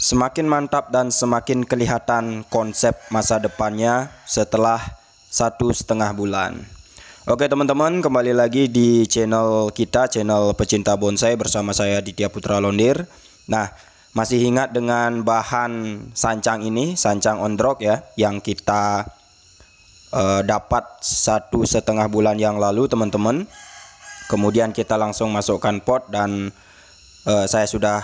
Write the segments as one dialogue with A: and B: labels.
A: Semakin mantap dan semakin kelihatan konsep masa depannya setelah 1,5 bulan. Oke teman-teman, kembali lagi di channel kita, channel pecinta bonsai bersama saya Ditya Putra Londir. Nah, masih ingat dengan bahan sancang ini, sancang ondrok ya, yang kita dapat 1,5 bulan yang lalu teman-teman. Kemudian kita langsung masukkan pot dan saya sudah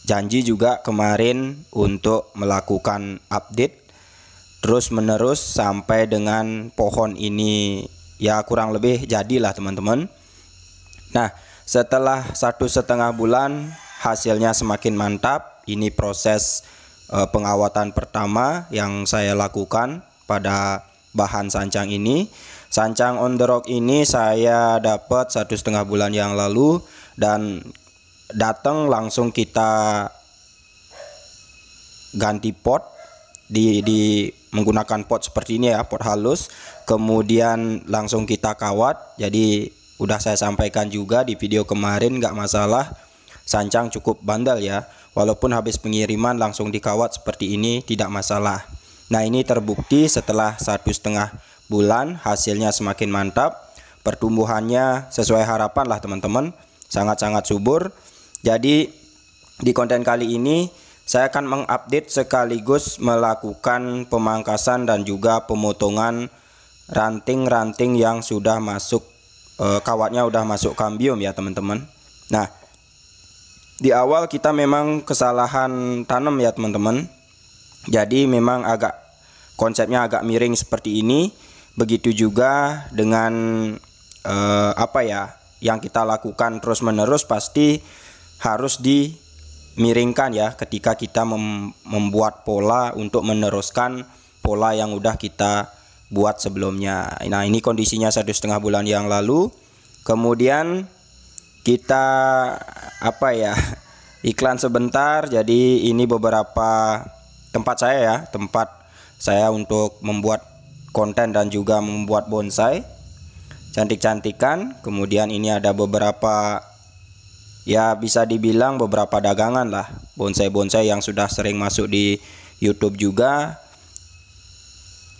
A: janji juga kemarin untuk melakukan update terus menerus sampai dengan pohon ini ya kurang lebih jadilah teman-teman. Nah, setelah 1,5 bulan hasilnya semakin mantap. Ini proses pengawatan pertama yang saya lakukan pada bahan sancang ini. Sancang on the rock ini saya dapat 1,5 bulan yang lalu dan datang langsung kita ganti pot di menggunakan pot seperti ini ya, pot halus. Kemudian langsung kita kawat. Jadi udah saya sampaikan juga di video kemarin, nggak masalah, sancang cukup bandel ya, walaupun habis pengiriman langsung dikawat seperti ini tidak masalah. Nah, ini terbukti setelah 1,5 bulan hasilnya semakin mantap, pertumbuhannya sesuai harapan lah teman-teman, sangat-sangat subur. Jadi di konten kali ini saya akan mengupdate sekaligus melakukan pemangkasan dan juga pemotongan ranting-ranting yang sudah masuk kawatnya udah masuk kambium ya teman-teman. Nah, di awal kita memang kesalahan tanam ya teman-teman. Jadi memang konsepnya agak miring seperti ini. Begitu juga dengan yang kita lakukan terus-menerus pasti harus dimiringkan ya ketika kita membuat pola untuk meneruskan pola yang udah kita buat sebelumnya. Nah, ini kondisinya 1,5 bulan yang lalu. Kemudian kita iklan sebentar. Jadi ini beberapa tempat saya untuk membuat konten dan juga membuat bonsai cantik-cantikan. Kemudian ini ada beberapa, ya bisa dibilang beberapa dagangan lah, bonsai-bonsai yang sudah sering masuk di YouTube juga.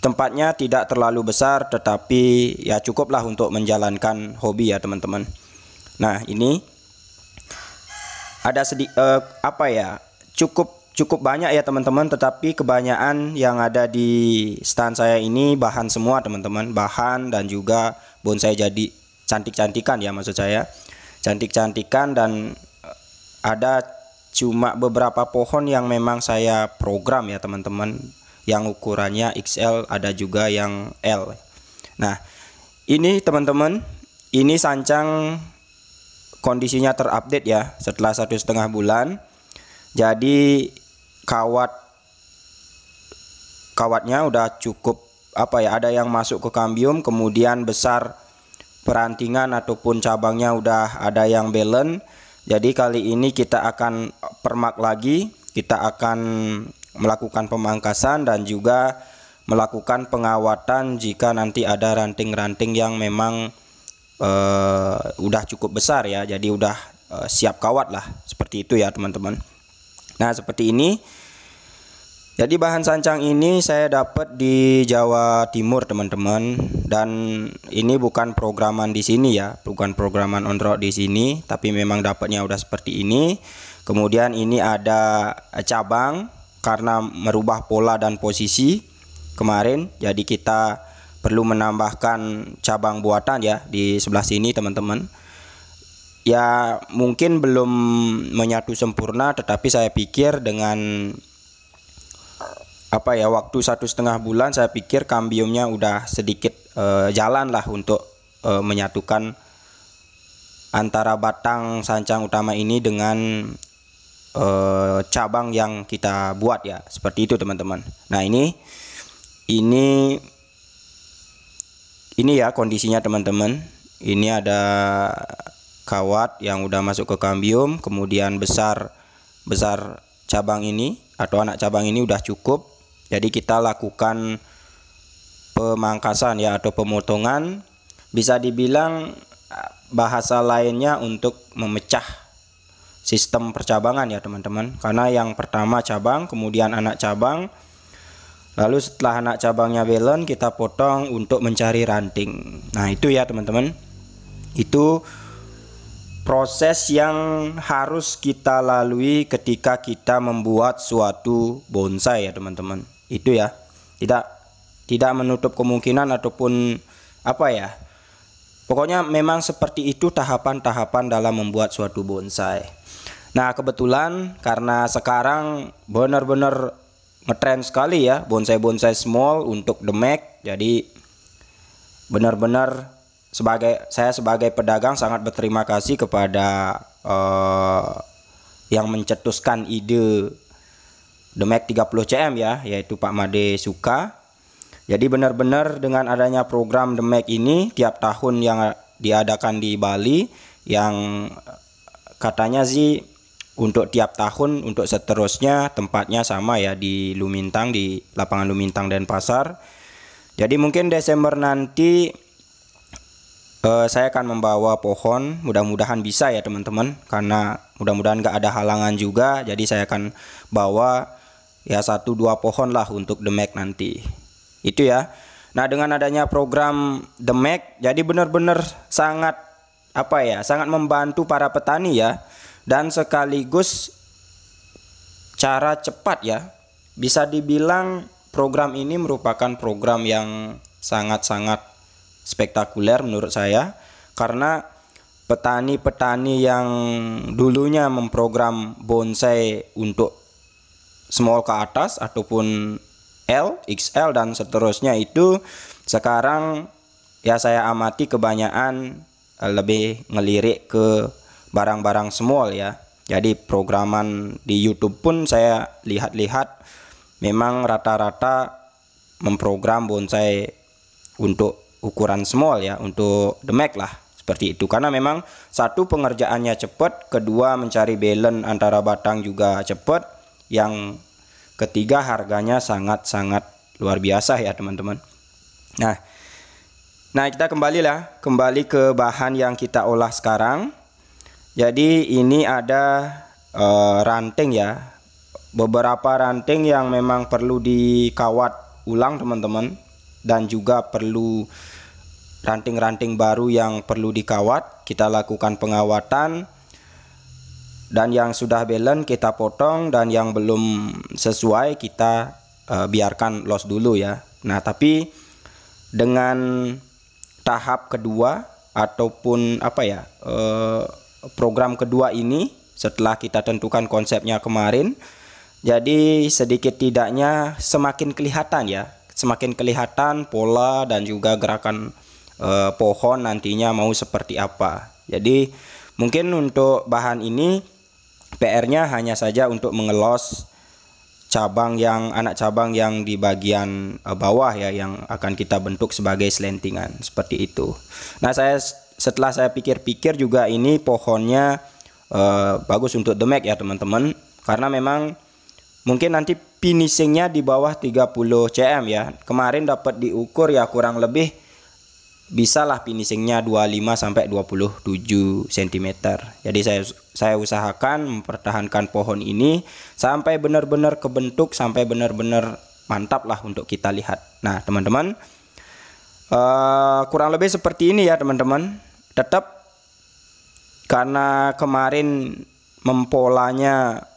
A: Tempatnya tidak terlalu besar tetapi ya cukuplah untuk menjalankan hobi ya teman-teman. Nah, ini ada cukup banyak ya teman-teman, tetapi kebanyakan yang ada di stand saya ini bahan semua teman-teman, bahan dan juga bonsai jadi cantik-cantikan ya, maksud saya cantik-cantikan. Dan ada cuma beberapa pohon yang memang saya program ya teman-teman, yang ukurannya XL, ada juga yang L. Nah, ini teman-teman, ini sancang kondisinya terupdate ya setelah 1,5 bulan. Jadi kawatnya udah cukup ada yang masuk ke kambium, kemudian besar perantingan ataupun cabangnya udah ada yang balance. Jadi kali ini kita akan permak lagi, kita akan melakukan pemangkasan dan juga melakukan pengawatan jika nanti ada ranting-ranting yang memang udah cukup besar ya, jadi udah siap kawat lah, seperti itu ya teman-teman. Nah, seperti ini. Jadi bahan sancang ini saya dapat di Jawa Timur teman-teman, dan ini bukan programan di sini ya, bukan programan ondrok di sini, tapi memang dapatnya udah seperti ini. Kemudian ini ada cabang karena merubah pola dan posisi kemarin, jadi kita perlu menambahkan cabang buatan ya di sebelah sini teman-teman. Ya mungkin belum menyatu sempurna, tetapi saya pikir dengan waktu 1,5 bulan, saya pikir kambiumnya udah sedikit jalan lah untuk menyatukan antara batang sancang utama ini dengan cabang yang kita buat ya, seperti itu teman-teman. Nah, ini ya kondisinya teman-teman. Ini ada kawat yang udah masuk ke kambium, kemudian besar cabang ini atau anak cabang ini udah cukup. Jadi kita lakukan pemangkasan ya atau pemotongan, bisa dibilang bahasa lainnya untuk memecah sistem percabangan ya teman-teman. Karena yang pertama cabang, kemudian anak cabang, lalu setelah anak cabangnya belen kita potong untuk mencari ranting. Nah itu ya teman-teman, itu proses yang harus kita lalui ketika kita membuat suatu bonsai ya teman-teman. Itu ya, tidak menutup kemungkinan ataupun apa ya, pokoknya memang seperti itu tahapan-tahapan dalam membuat suatu bonsai. Nah kebetulan karena sekarang benar-benar ngetrend sekali ya bonsai-bonsai small untuk the Mac, jadi benar-benar saya sebagai pedagang sangat berterima kasih kepada yang mencetuskan ide the Mac 30 cm ya, yaitu Pak Made Suka. Jadi benar-benar dengan adanya program The Mac ini tiap tahun yang diadakan di Bali, yang katanya sih untuk tiap tahun untuk seterusnya tempatnya sama ya di Lumintang, di lapangan Lumintang Denpasar. Jadi mungkin Desember nanti saya akan membawa pohon, mudah-mudahan bisa ya teman-teman, karena mudah-mudahan nggak ada halangan juga. Jadi saya akan bawa ya 1-2 pohon lah untuk The Mac nanti. Itu ya. Nah dengan adanya program The Mac, jadi benar-benar sangat apa ya, sangat membantu para petani ya, dan sekaligus cara cepat ya. Bisa dibilang program ini merupakan program yang sangat-sangat spektakuler menurut saya, karena petani-petani yang dulunya memprogram bonsai untuk small ke atas ataupun L, XL dan seterusnya, itu sekarang ya saya amati kebanyakan lebih ngelirik ke barang-barang small ya. Jadi programan di YouTube pun saya lihat-lihat memang rata-rata memprogram bonsai untuk ukuran small ya, untuk The Mac lah seperti itu. Karena memang satu, pengerjaannya cepat, kedua mencari balance antara batang juga cepat, yang ketiga harganya sangat-sangat luar biasa ya teman-teman. Nah kita kembali ke bahan yang kita olah sekarang. Jadi ini ada ranting ya, beberapa ranting yang memang perlu dikawat ulang teman-teman, dan juga perlu ranting-ranting baru yang perlu dikawat. Kita lakukan pengawatan, dan yang sudah balance kita potong, dan yang belum sesuai kita biarkan los dulu ya. Nah tapi dengan tahap kedua ataupun apa ya, program kedua ini, setelah kita tentukan konsepnya kemarin, jadi sedikit tidaknya semakin kelihatan ya, semakin kelihatan pola dan juga gerakan pohon nantinya mau seperti apa. Jadi mungkin untuk bahan ini PR-nya hanya saja untuk mengelos anak cabang yang di bagian bawah ya, yang akan kita bentuk sebagai selentingan seperti itu. Nah setelah saya pikir-pikir juga, ini pohonnya bagus untuk The Mac ya teman-teman, karena memang mungkin nanti finishingnya di bawah 30 cm ya. Kemarin dapat diukur ya, kurang lebih bisalah finishingnya 25-27 cm. Jadi saya usahakan mempertahankan pohon ini sampai benar-benar kebentuk, sampai benar-benar mantap lah untuk kita lihat. Nah teman-teman, kurang lebih seperti ini ya teman-teman. Tetap karena kemarin mempolanya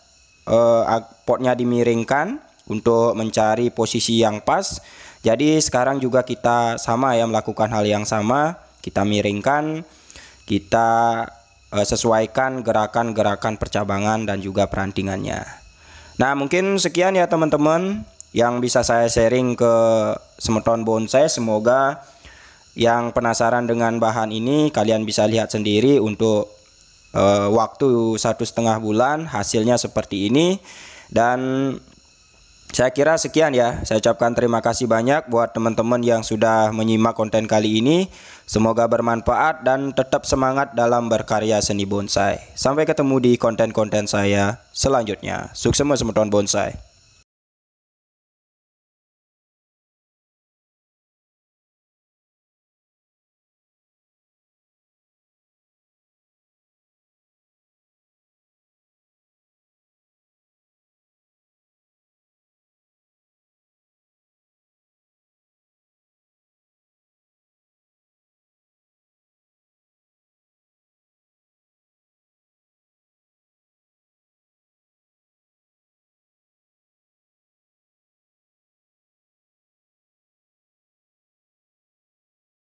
A: potnya dimiringkan untuk mencari posisi yang pas, jadi sekarang juga kita sama ya, melakukan hal yang sama. Kita miringkan, kita sesuaikan gerakan-gerakan percabangan dan juga perantingannya. Nah mungkin sekian ya teman-teman yang bisa saya sharing ke Semeton Bonsai. Semoga yang penasaran dengan bahan ini, kalian bisa lihat sendiri untuk waktu 1,5 bulan hasilnya seperti ini. Dan saya kira sekian ya. Saya ucapkan terima kasih banyak buat teman-teman yang sudah menyimak konten kali ini. Semoga bermanfaat dan tetap semangat dalam berkarya seni bonsai. Sampai ketemu di konten-konten saya selanjutnya. Sukses Semeton Bonsai.